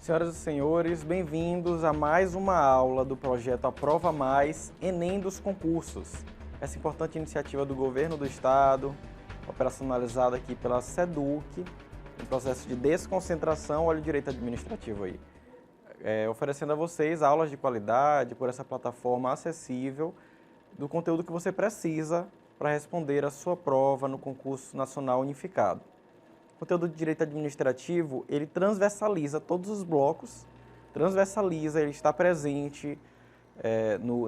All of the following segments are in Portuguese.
Senhoras e senhores, bem-vindos a mais uma aula do projeto Aprova Mais Enem dos Concursos. Essa importante iniciativa do Governo do Estado, operacionalizada aqui pela SEDUC, em processo de desconcentração, olha o direito administrativo aí, oferecendo a vocês aulas de qualidade por essa plataforma acessível do conteúdo que você precisa para responder a sua prova no concurso nacional unificado. O conteúdo de direito administrativo, ele transversaliza todos os blocos, ele está presente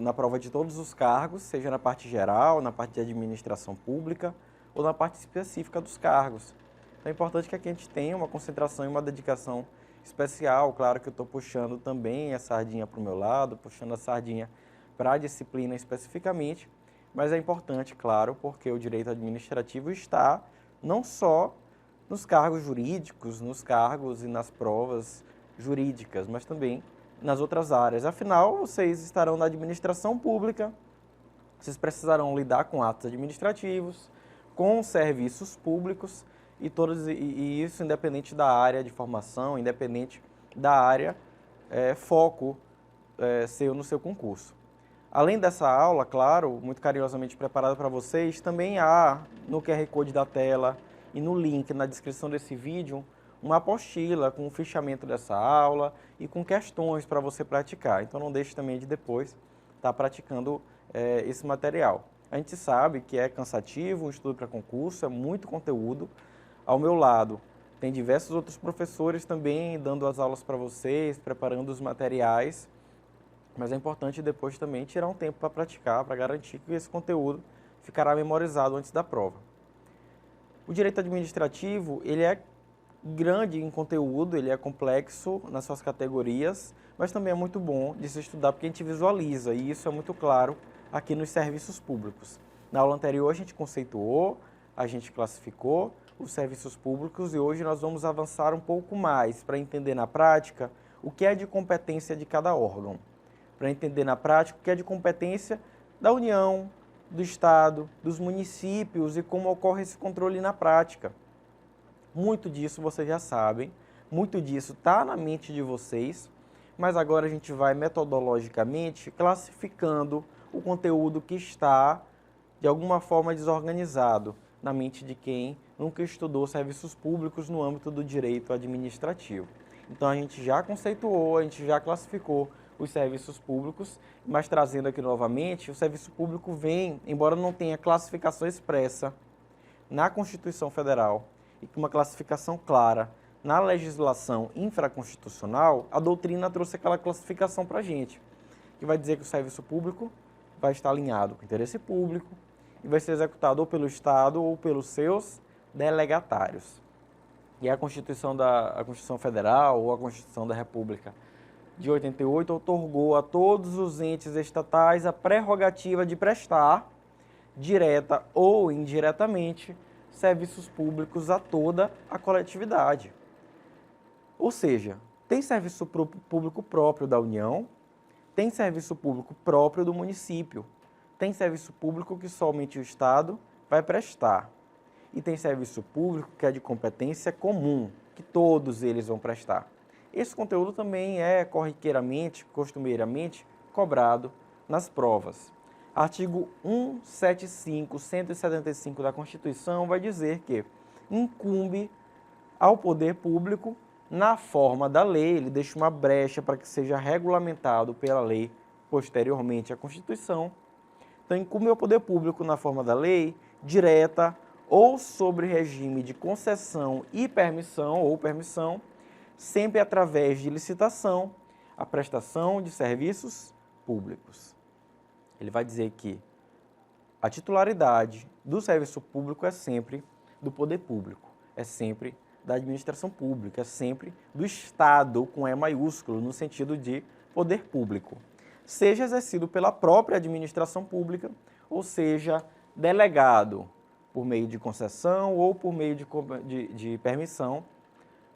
na prova de todos os cargos, seja na parte geral, na parte de administração pública ou na parte específica dos cargos. Então é importante que aqui a gente tenha uma concentração e uma dedicação especial. Claro que eu estou puxando também a sardinha para o meu lado, puxando a sardinha para a disciplina especificamente, mas é importante, claro, porque o direito administrativo está não só nos cargos jurídicos, nos cargos e nas provas jurídicas, mas também nas outras áreas. Afinal, vocês estarão na administração pública, vocês precisarão lidar com atos administrativos, com serviços públicos e isso independente da área de formação, independente da área foco seu no seu concurso. Além dessa aula, claro, muito carinhosamente preparada para vocês, também há no QR Code da tela e no link na descrição desse vídeo uma apostila com o fichamento dessa aula e com questões para você praticar. Então não deixe também de depois estar praticando esse material. A gente sabe que é cansativo, um estudo para concurso, é muito conteúdo. Ao meu lado tem diversos outros professores também dando as aulas para vocês, preparando os materiais, mas é importante depois também tirar um tempo para praticar, para garantir que esse conteúdo ficará memorizado antes da prova. O direito administrativo, ele é grande em conteúdo, ele é complexo nas suas categorias, mas também é muito bom de se estudar porque a gente visualiza, e isso é muito claro aqui nos serviços públicos. Na aula anterior a gente conceituou, a gente classificou os serviços públicos e hoje nós vamos avançar um pouco mais para entender na prática o que é de competência de cada órgão, para entender na prática o que é de competência da União, do Estado, dos municípios e como ocorre esse controle na prática. Muito disso vocês já sabem, muito disso está na mente de vocês, mas agora a gente vai metodologicamente classificando o conteúdo que está, de alguma forma, desorganizado na mente de quem nunca estudou serviços públicos no âmbito do direito administrativo. Então a gente já conceituou, a gente já classificou os serviços públicos, mas trazendo aqui novamente, o serviço público vem, embora não tenha classificação expressa na Constituição Federal e com uma classificação clara na legislação infraconstitucional, a doutrina trouxe aquela classificação para a gente, que vai dizer que o serviço público vai estar alinhado com o interesse público e vai ser executado ou pelo Estado ou pelos seus delegatários. E a Constituição Federal ou a Constituição da República de 88 outorgou a todos os entes estatais a prerrogativa de prestar, direta ou indiretamente, serviços públicos a toda a coletividade. Ou seja, tem serviço público próprio da União, tem serviço público próprio do município, tem serviço público que somente o Estado vai prestar e tem serviço público que é de competência comum, que todos eles vão prestar. Esse conteúdo também é corriqueiramente, costumeiramente, cobrado nas provas. Artigo 175, 175 da Constituição vai dizer que incumbe ao poder público, na forma da lei, ele deixa uma brecha para que seja regulamentado pela lei posteriormente à Constituição. Então, incumbe ao poder público, na forma da lei, direta ou sobre regime de concessão e permissão ou permissão, sempre através de licitação, a prestação de serviços públicos. Ele vai dizer que a titularidade do serviço público é sempre do poder público, é sempre da administração pública, é sempre do Estado, com E maiúsculo, no sentido de poder público. Seja exercido pela própria administração pública, ou seja, delegado por meio de concessão ou por meio de permissão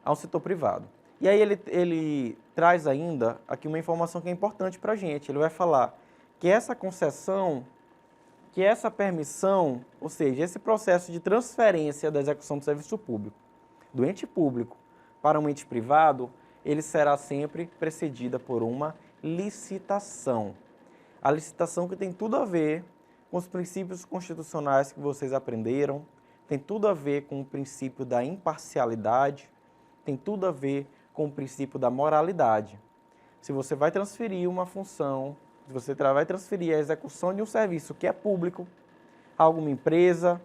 ao setor privado. E aí ele traz ainda aqui uma informação que é importante para a gente. Ele vai falar que essa concessão, que essa permissão, ou seja, esse processo de transferência da execução do serviço público, do ente público para um ente privado, ele será sempre precedida por uma licitação. A licitação que tem tudo a ver com os princípios constitucionais que vocês aprenderam, tem tudo a ver com o princípio da imparcialidade, tem tudo a ver com o princípio da moralidade. Se você vai transferir uma função, se você vai transferir a execução de um serviço que é público a alguma empresa,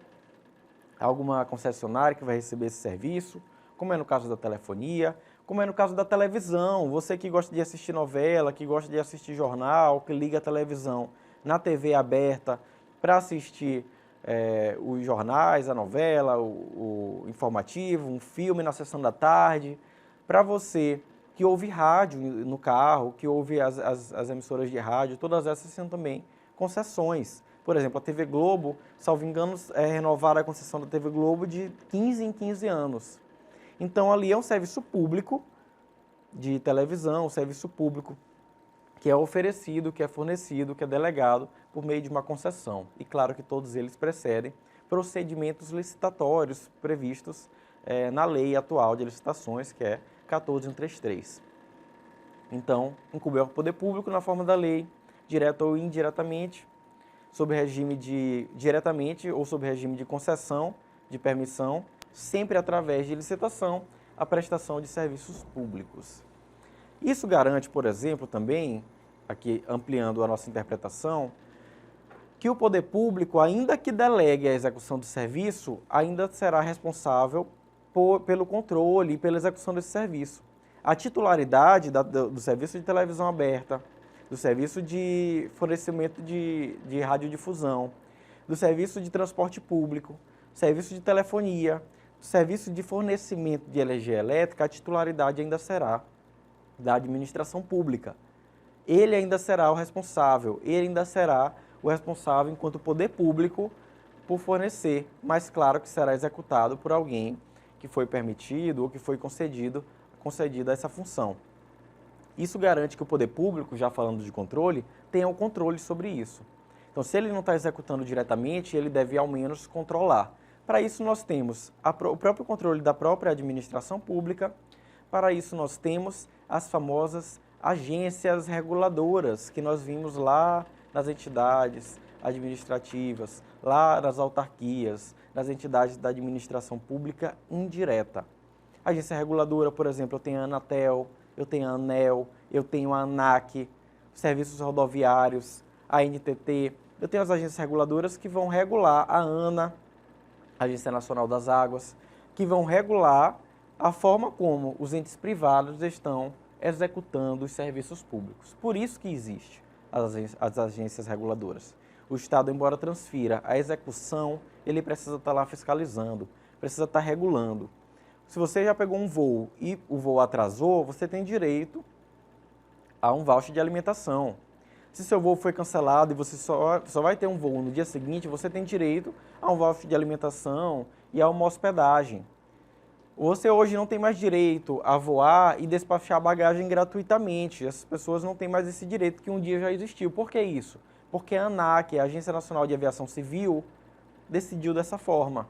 a alguma concessionária que vai receber esse serviço, como é no caso da telefonia, como é no caso da televisão, você que gosta de assistir novela, que gosta de assistir jornal, que liga a televisão na TV aberta para assistir os jornais, a novela, o informativo, um filme na sessão da tarde, para você que ouve rádio no carro, que ouve as emissoras de rádio, todas essas são também concessões. Por exemplo, a TV Globo, salvo engano, renovaram a concessão da TV Globo de 15 em 15 anos. Então, ali é um serviço público de televisão, um serviço público que é oferecido, que é fornecido, que é delegado por meio de uma concessão. E claro que todos eles precedem procedimentos licitatórios previstos na lei atual de licitações, que é 14133. Então, incumbe ao poder público na forma da lei, direto ou indiretamente, sob regime diretamente ou sob regime de concessão, de permissão, sempre através de licitação, a prestação de serviços públicos. Isso garante, por exemplo, também, aqui ampliando a nossa interpretação, que o poder público, ainda que delegue a execução do serviço, ainda será responsável pelo controle e pela execução desse serviço. A titularidade do serviço de televisão aberta, do serviço de fornecimento de radiodifusão, do serviço de transporte público, serviço de telefonia, serviço de fornecimento de energia elétrica, a titularidade ainda será da administração pública. Ele ainda será o responsável, enquanto poder público por fornecer, mas claro que será executado por alguém que foi permitido ou que foi concedida essa função. Isso garante que o poder público, já falando de controle, tenha o controle sobre isso. Então, se ele não está executando diretamente, ele deve ao menos controlar. Para isso, nós temos o próprio controle da própria administração pública. Para isso, nós temos as famosas agências reguladoras, que nós vimos lá nas entidades administrativas, lá nas autarquias, nas entidades da administração pública indireta. A agência reguladora, por exemplo, eu tenho a Anatel, eu tenho a ANEEL, eu tenho a ANAC, serviços rodoviários, a NTT. Eu tenho as agências reguladoras que vão regular a ANA, a Agência Nacional das Águas, que vão regular a forma como os entes privados estão executando os serviços públicos. Por isso que existem as agências reguladoras. O Estado, embora transfira a execução, ele precisa estar lá fiscalizando, precisa estar regulando. Se você já pegou um voo e o voo atrasou, você tem direito a um voucher de alimentação. Se seu voo foi cancelado e você só vai ter um voo no dia seguinte, você tem direito a um voucher de alimentação e a uma hospedagem. Você hoje não tem mais direito a voar e despachar bagagem gratuitamente. Essas pessoas não têm mais esse direito que um dia já existiu. Por que isso? Porque a ANAC, a Agência Nacional de Aviação Civil, decidiu dessa forma.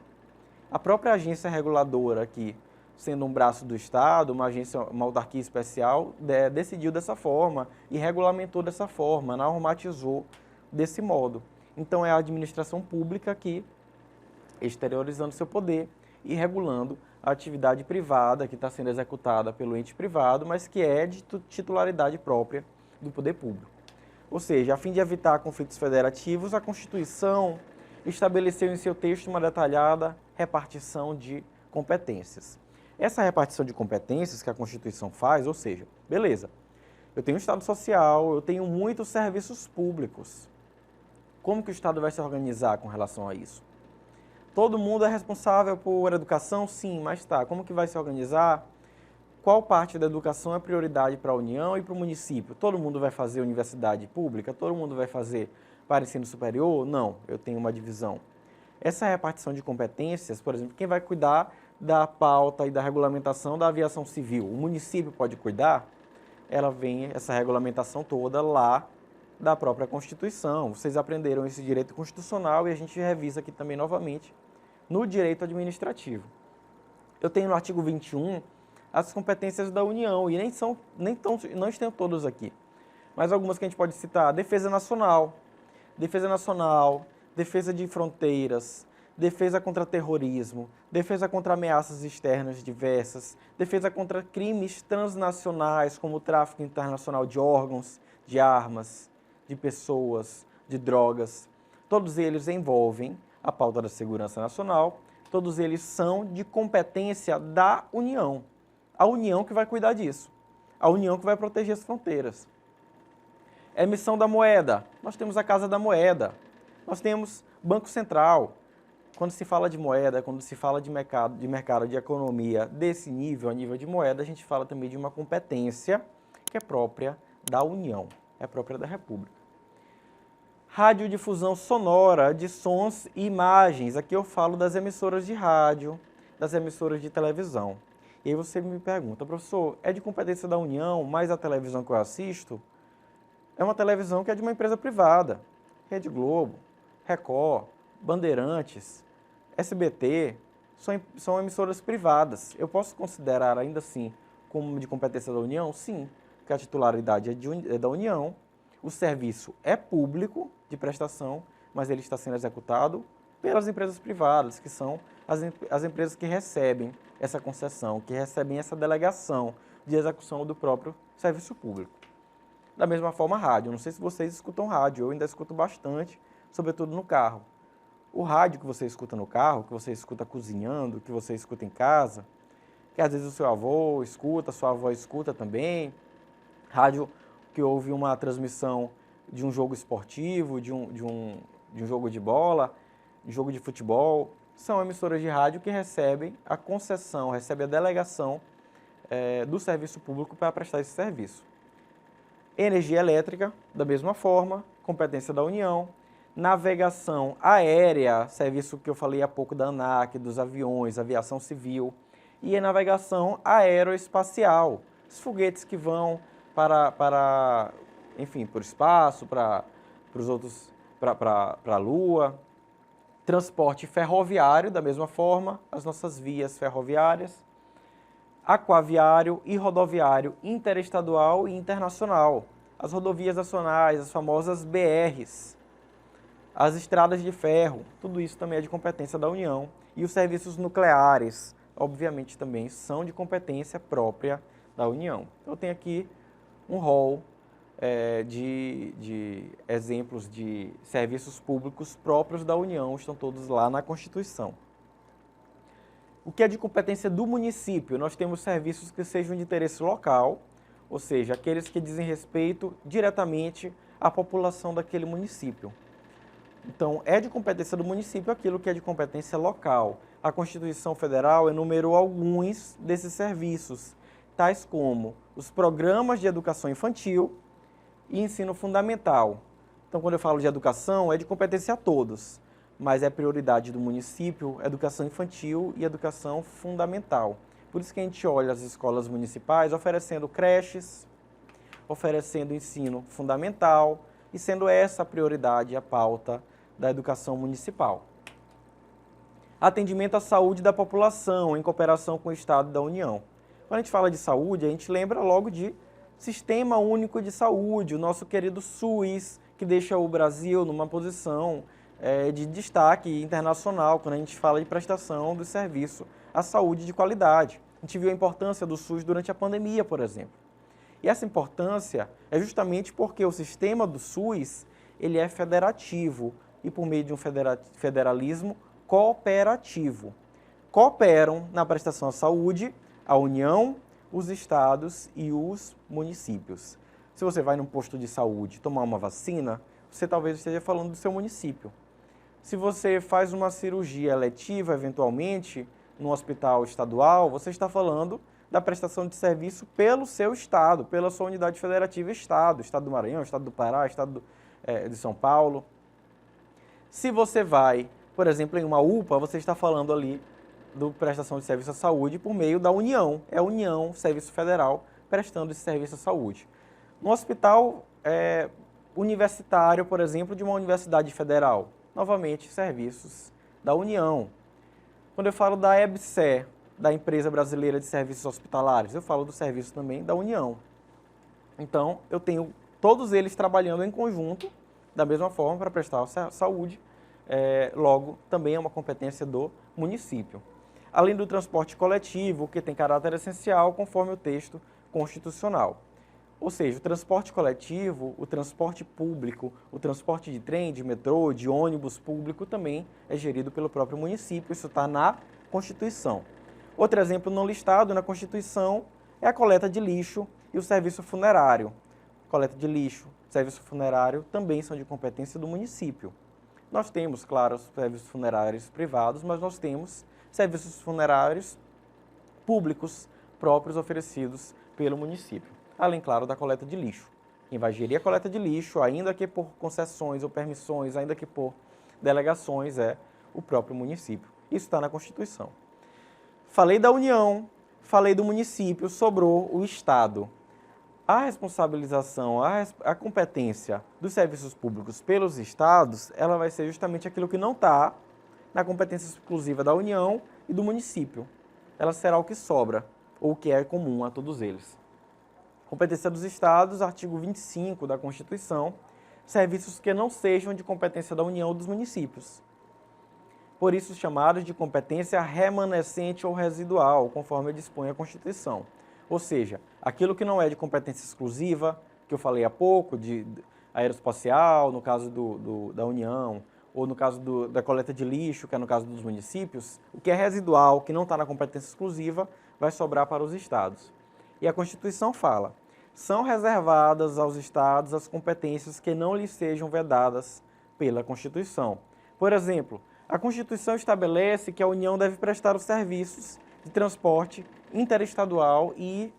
A própria agência reguladora aqui, sendo um braço do Estado, uma autarquia especial, decidiu dessa forma e regulamentou dessa forma, normatizou desse modo. Então é a administração pública que, exteriorizando seu poder e regulando a atividade privada que está sendo executada pelo ente privado, mas que é de titularidade própria do poder público. Ou seja, a fim de evitar conflitos federativos, a Constituição estabeleceu em seu texto uma detalhada repartição de competências. Essa repartição de competências que a Constituição faz, ou seja, beleza, eu tenho um Estado social, eu tenho muitos serviços públicos. Como que o Estado vai se organizar com relação a isso? Todo mundo é responsável por educação? Sim, mas tá, como que vai se organizar? Qual parte da educação é prioridade para a União e para o município? Todo mundo vai fazer universidade pública? Todo mundo vai fazer para ensino superior? Não, eu tenho uma divisão. Essa repartição de competências, por exemplo, quem vai cuidar da pauta e da regulamentação da aviação civil? O município pode cuidar? Ela vem, essa regulamentação toda lá da própria Constituição. Vocês aprenderam esse direito constitucional e a gente revisa aqui também novamente no direito administrativo. Eu tenho no artigo 21 as competências da União, e não estão todas aqui. Mas algumas que a gente pode citar: defesa nacional, defesa de fronteiras, defesa contra terrorismo, defesa contra ameaças externas diversas, defesa contra crimes transnacionais, como o tráfico internacional de órgãos, de armas, de pessoas, de drogas. Todos eles envolvem a pauta da segurança nacional, todos eles são de competência da União. A União que vai cuidar disso, a União que vai proteger as fronteiras. Emissão da moeda, nós temos a Casa da Moeda, nós temos Banco Central. Quando se fala de moeda, quando se fala de mercado, de economia desse nível, a nível de moeda, a gente fala também de uma competência que é própria da União, é própria da República. Radiodifusão sonora de sons e imagens. Aqui eu falo das emissoras de rádio, das emissoras de televisão. E aí você me pergunta: professor, é de competência da União, mas a televisão que eu assisto é uma televisão que é de uma empresa privada. Rede Globo, Record, Bandeirantes, SBT, são emissoras privadas. Eu posso considerar ainda assim como de competência da União? Sim, porque a titularidade é da União, o serviço é público de prestação, mas ele está sendo executado pelas empresas privadas, que são as empresas que recebem essa concessão, que recebem essa delegação de execução do próprio serviço público. Da mesma forma, rádio. Não sei se vocês escutam rádio, eu ainda escuto bastante, sobretudo no carro. O rádio que você escuta no carro, que você escuta cozinhando, que você escuta em casa, que às vezes o seu avô escuta, sua avó escuta também. Rádio que ouve uma transmissão de um jogo esportivo, de um jogo de bola, de um jogo de futebol. São emissoras de rádio que recebem a concessão, recebem a delegação do serviço público para prestar esse serviço. Energia elétrica, da mesma forma, competência da União. Navegação aérea, serviço que eu falei há pouco da ANAC, dos aviões, aviação civil. E a navegação aeroespacial, os foguetes que vão para o espaço, para a Lua. Transporte ferroviário, da mesma forma, as nossas vias ferroviárias. Aquaviário e rodoviário interestadual e internacional. As rodovias nacionais, as famosas BRs. As estradas de ferro, tudo isso também é de competência da União. E os serviços nucleares, obviamente, também são de competência própria da União. Eu tenho aqui um rol de exemplos de serviços públicos próprios da União, estão todos lá na Constituição. O que é de competência do município? Nós temos serviços que sejam de interesse local, ou seja, aqueles que dizem respeito diretamente à população daquele município. Então, é de competência do município aquilo que é de competência local. A Constituição Federal enumerou alguns desses serviços, tais como os programas de educação infantil e ensino fundamental. Então, quando eu falo de educação, é de competência a todos, mas é prioridade do município educação infantil e educação fundamental. Por isso que a gente olha as escolas municipais oferecendo creches, oferecendo ensino fundamental e sendo essa a prioridade, a pauta da educação municipal. Atendimento à saúde da população em cooperação com o Estado da União. Quando a gente fala de saúde, a gente lembra logo de Sistema Único de Saúde, o nosso querido SUS, que deixa o Brasil numa posição de destaque internacional quando a gente fala de prestação do serviço à saúde de qualidade. A gente viu a importância do SUS durante a pandemia, por exemplo. E essa importância é justamente porque o sistema do SUS ele é federativo e por meio de um federalismo cooperativo. Cooperam na prestação à saúde a União, os estados e os municípios. Se você vai num posto de saúde tomar uma vacina, você talvez esteja falando do seu município. Se você faz uma cirurgia eletiva, eventualmente, no hospital estadual, você está falando da prestação de serviço pelo seu estado, pela sua unidade federativa estado do Maranhão, estado do Pará, estado de São Paulo. Se você vai, por exemplo, em uma UPA, você está falando ali da prestação de serviço à saúde por meio da União. É a União, Serviço Federal, prestando esse serviço à saúde. No hospital universitário, por exemplo, de uma universidade federal, novamente, serviços da União. Quando eu falo da EBSER, da Empresa Brasileira de Serviços Hospitalares, eu falo do serviço também da União. Então, eu tenho todos eles trabalhando em conjunto, da mesma forma, para prestar saúde, logo, também é uma competência do município. Além do transporte coletivo, que tem caráter essencial, conforme o texto constitucional. Ou seja, o transporte coletivo, o transporte público, o transporte de trem, de metrô, de ônibus público também é gerido pelo próprio município, isso está na Constituição. Outro exemplo não listado na Constituição é a coleta de lixo e o serviço funerário. Coleta de lixo, serviço funerário também são de competência do município. Nós temos, claro, os serviços funerários privados, mas nós temos serviços funerários públicos próprios oferecidos pelo município. Além, claro, da coleta de lixo. Quem vai gerir a coleta de lixo, ainda que por concessões ou permissões, ainda que por delegações, é o próprio município. Isso está na Constituição. Falei da União, falei do município, sobrou o Estado. A responsabilização, a competência dos serviços públicos pelos estados, ela vai ser justamente aquilo que não está na competência exclusiva da União e do município. Ela será o que sobra, ou o que é comum a todos eles. Competência dos estados, artigo 25 da Constituição, serviços que não sejam de competência da União ou dos municípios. Por isso, chamados de competência remanescente ou residual, conforme dispõe a Constituição. Ou seja, aquilo que não é de competência exclusiva, que eu falei há pouco, de aeroespacial, no caso da União, ou no caso da coleta de lixo, que é no caso dos municípios, o que é residual, que não está na competência exclusiva, vai sobrar para os estados. E a Constituição fala, são reservadas aos estados as competências que não lhes sejam vedadas pela Constituição. Por exemplo, a Constituição estabelece que a União deve prestar os serviços de transporte interestadual e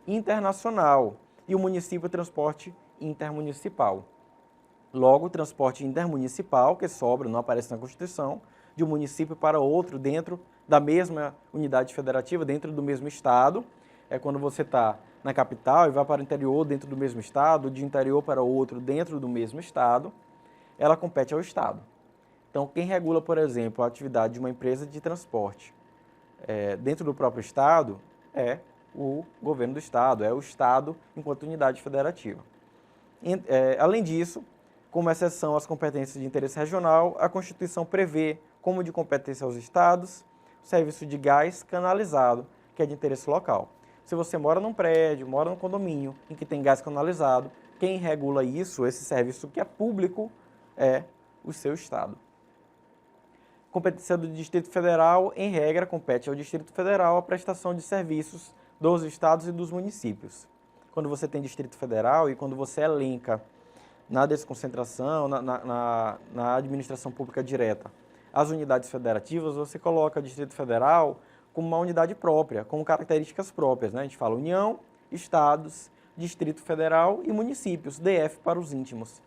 internacional, e o município transporte intermunicipal. Logo, o transporte intermunicipal, que sobra, não aparece na Constituição, de um município para outro dentro da mesma unidade federativa, dentro do mesmo estado, é quando você está na capital e vai para o interior dentro do mesmo estado, de interior para outro dentro do mesmo estado, ela compete ao estado. Então, quem regula, por exemplo, a atividade de uma empresa de transporte dentro do próprio estado é o governo do estado, é o estado enquanto unidade federativa. Além disso, como exceção às competências de interesse regional, a Constituição prevê, como de competência aos estados, o serviço de gás canalizado, que é de interesse local. Se você mora num prédio, mora num condomínio em que tem gás canalizado, quem regula isso, esse serviço que é público, é o seu estado. Competência do Distrito Federal, em regra, compete ao Distrito Federal a prestação de serviços dos estados e dos municípios. Quando você tem Distrito Federal e quando você elenca na desconcentração, na administração pública direta, as unidades federativas, você coloca o Distrito Federal como uma unidade própria, com características próprias, né? A gente fala União, Estados, Distrito Federal e municípios, DF para os íntimos.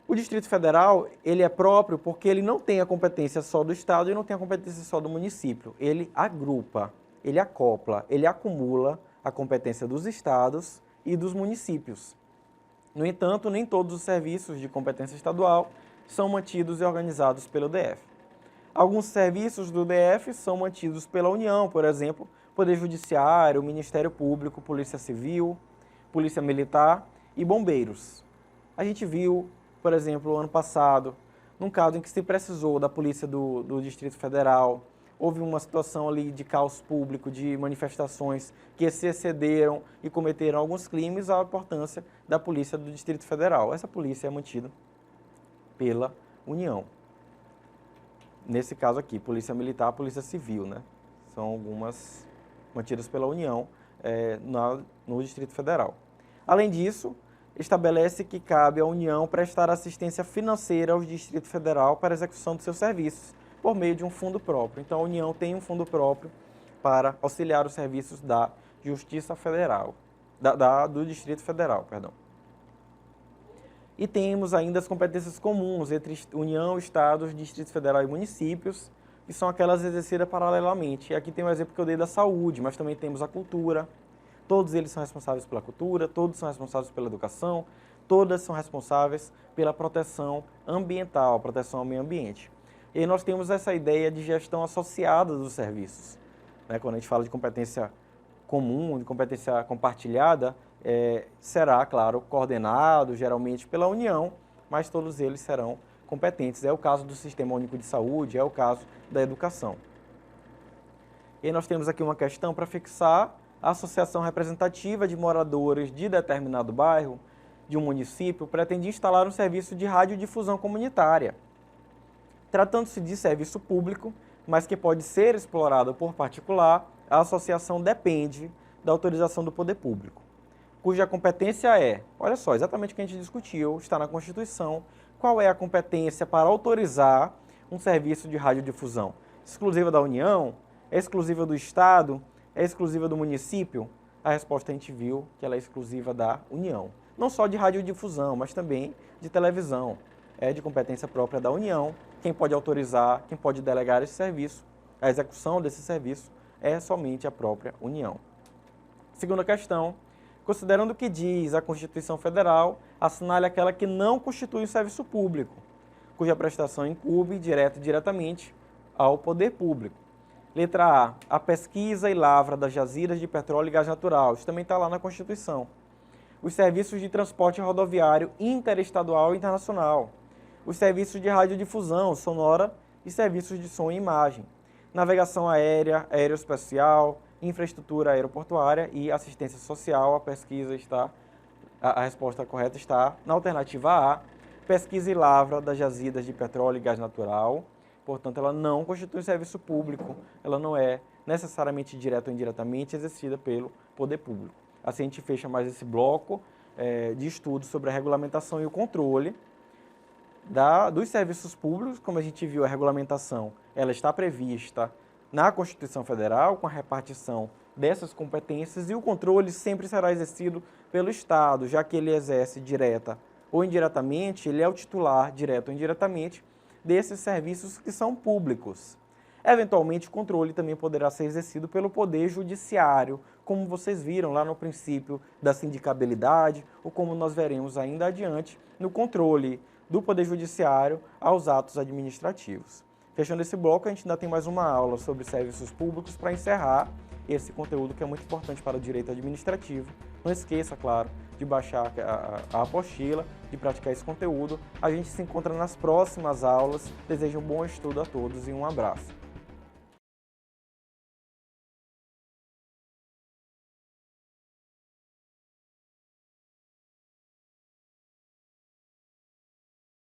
O Distrito Federal, ele é próprio porque ele não tem a competência só do Estado e não tem a competência só do município. Ele agrupa, ele acopla, ele acumula a competência dos estados e dos municípios. No entanto, nem todos os serviços de competência estadual são mantidos e organizados pelo DF. Alguns serviços do DF são mantidos pela União, por exemplo, Poder Judiciário, Ministério Público, Polícia Civil, Polícia Militar e Bombeiros. A gente viu, por exemplo, ano passado, num caso em que se precisou da Polícia do Distrito Federal, houve uma situação ali de caos público, de manifestações que se excederam e cometeram alguns crimes, a importância da Polícia do Distrito Federal. Essa polícia é mantida pela União. Nesse caso aqui, Polícia Militar, Polícia Civil, né? São algumas mantidas pela União no Distrito Federal. Além disso, estabelece que cabe à União prestar assistência financeira ao Distrito Federal para a execução de seus serviços, por meio de um fundo próprio. Então, a União tem um fundo próprio para auxiliar os serviços da Justiça Federal, do Distrito Federal, perdão. E temos ainda as competências comuns entre União, Estados, Distrito Federal e municípios, que são aquelas exercidas paralelamente. E aqui tem um exemplo que eu dei da saúde, mas também temos a cultura. Todos eles são responsáveis pela cultura, todos são responsáveis pela educação, todas são responsáveis pela proteção ambiental, proteção ao meio ambiente. E aí nós temos essa ideia de gestão associada dos serviços. né? Quando a gente fala de competência comum, de competência compartilhada, será, claro, coordenado geralmente pela União, mas todos eles serão competentes. É o caso do Sistema Único de Saúde, é o caso da educação. E nós temos aqui uma questão para fixar: a associação representativa de moradores de determinado bairro de um município pretende instalar um serviço de radiodifusão comunitária. Tratando-se de serviço público, mas que pode ser explorado por particular, a associação depende da autorização do poder público, cuja competência olha só, exatamente o que a gente discutiu, está na Constituição. Qual é a competência para autorizar um serviço de radiodifusão? Exclusiva da União? É exclusiva do Estado? É exclusiva do município? A resposta a gente viu que ela é exclusiva da União. Não só de radiodifusão, mas também de televisão. É de competência própria da União. Quem pode autorizar, quem pode delegar esse serviço, a execução desse serviço, é somente a própria União. Segunda questão: considerando o que diz a Constituição Federal, assinale aquela que não constitui um serviço público, cuja prestação incumbe direta e diretamente ao poder público. Letra A, a pesquisa e lavra das jazidas de petróleo e gás natural. Isso também está lá na Constituição. Os serviços de transporte rodoviário interestadual e internacional. Os serviços de radiodifusão sonora e serviços de som e imagem. Navegação aérea, aeroespacial, infraestrutura aeroportuária e assistência social. A pesquisa está, a resposta correta está na alternativa A, pesquisa e lavra das jazidas de petróleo e gás natural. Portanto, ela não constitui um serviço público, ela não é necessariamente direta ou indiretamente exercida pelo poder público. Assim a gente fecha mais esse bloco de estudos sobre a regulamentação e o controle dos serviços públicos. Como a gente viu, a regulamentação ela está prevista na Constituição Federal, com a repartição dessas competências, e o controle sempre será exercido pelo Estado, já que ele exerce direta ou indiretamente, ele é o titular, direto ou indiretamente, desses serviços que são públicos. Eventualmente, o controle também poderá ser exercido pelo Poder Judiciário, como vocês viram lá no princípio da sindicabilidade, ou como nós veremos ainda adiante, no controle do Poder Judiciário aos atos administrativos. Fechando esse bloco, a gente ainda tem mais uma aula sobre serviços públicos para encerrar esse conteúdo que é muito importante para o direito administrativo. Não esqueça, claro, de baixar a apostila, de praticar esse conteúdo. A gente se encontra nas próximas aulas. Desejo um bom estudo a todos e um abraço.